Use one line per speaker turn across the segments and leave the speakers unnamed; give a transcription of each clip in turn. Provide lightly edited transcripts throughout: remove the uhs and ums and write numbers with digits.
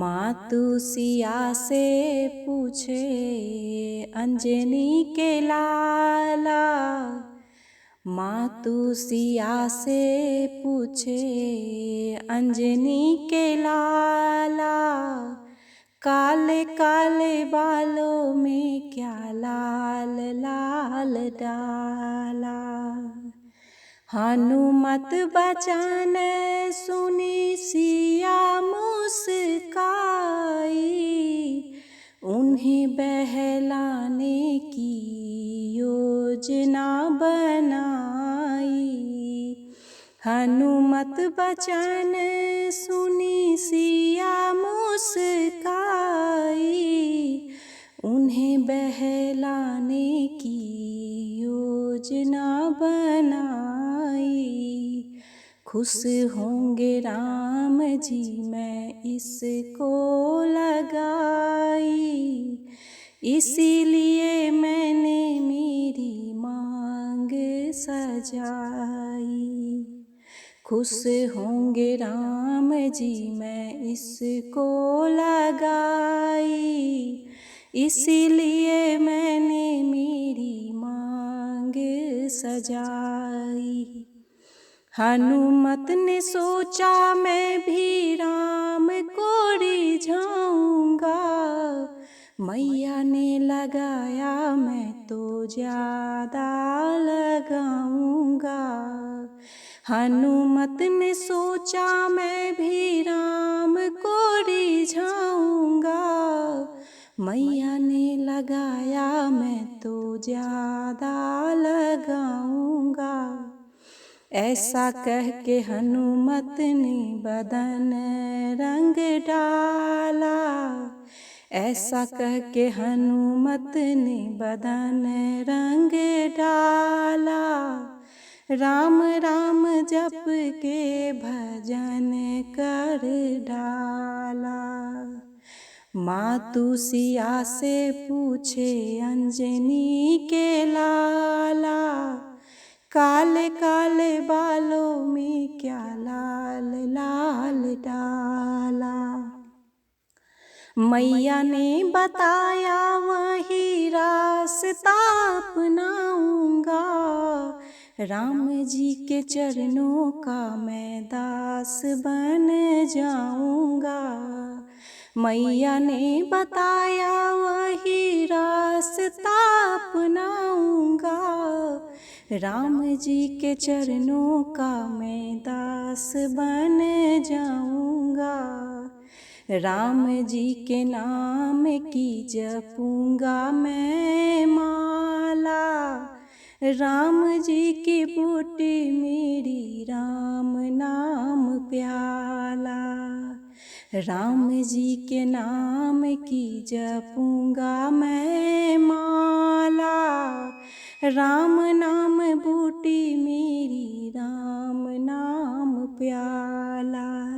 मातु सिया से पूछे अंजनी के लाला। मातु सिया से पूछे अंजनी के लाला। काले काले बालों में क्या लाल लाल डाला। हनुमत बचन सुनी सिया मुस्काई। उन्हें बहलाने की योजना बनाई। हनुमत बचन सुनी सिया मुस्काई। उन्हें बहलाने की योजना बनाई। खुश होंगे राम जी मैं इसको लगाई। इसीलिए मैंने मेरी मांग सजाई। खुश होंगे राम जी मैं इसको लगाई। इसीलिए मैंने मेरी मांग सजाई। हनुमत ने सोचा मैं भी राम को रिझाऊंगा। मैया ने लगाया मैं तो ज्यादा लगाऊंगा। हनुमत ने सोचा मैं भी राम को रिझाऊंगा। मैया ने लगाया मैं तो ज्यादा लगाऊंगा। ऐसा कह के हनुमत ने बदन रंग डाला। ऐसा कह के हनुमत ने बदन रंग डाला। राम राम जप के भजन कर डाला। मातु सिया से पूछे अंजनी के लाला। काले काले बालों में क्या लाल लाल डाला। मैया ने बताया वही रास्ता अपनाऊंगा। राम जी के चरणों का मैं दास बन जाऊंगा। मैया ने बताया वही रास्ता अपनाऊंगा। राम जी के चरणों का मैं दास बन जाऊंगा। राम जी के नाम की जपूंगा मैं माला। राम जी की बूटी मेरी राम नाम प्याला। राम जी के नाम की जपूंगा मैं माला। राम नाम बूटी मेरी राम नाम प्याला।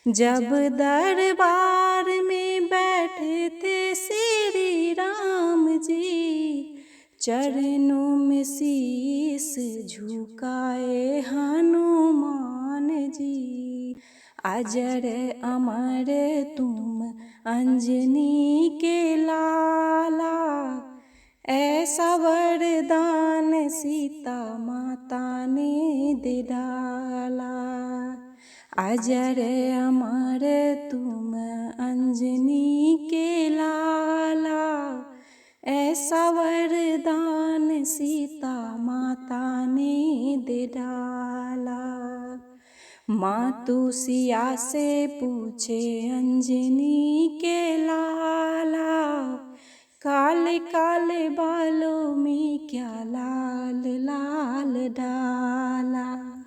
जब दरबार में बैठे थे श्री राम जी। चरणों में शीस झुकाए हनुमान जी। अजर अमर तुम अंजनी के लाला। ऐसा वरदान सीता माता ने दे डाला। अजर अमर तुम अंजनी के लाला। ऐसा वरदान सीता माता ने दे डाला। मातु सिया से पूछे अंजनी के लाला। काले काले बालों में क्या लाल लाल डाला।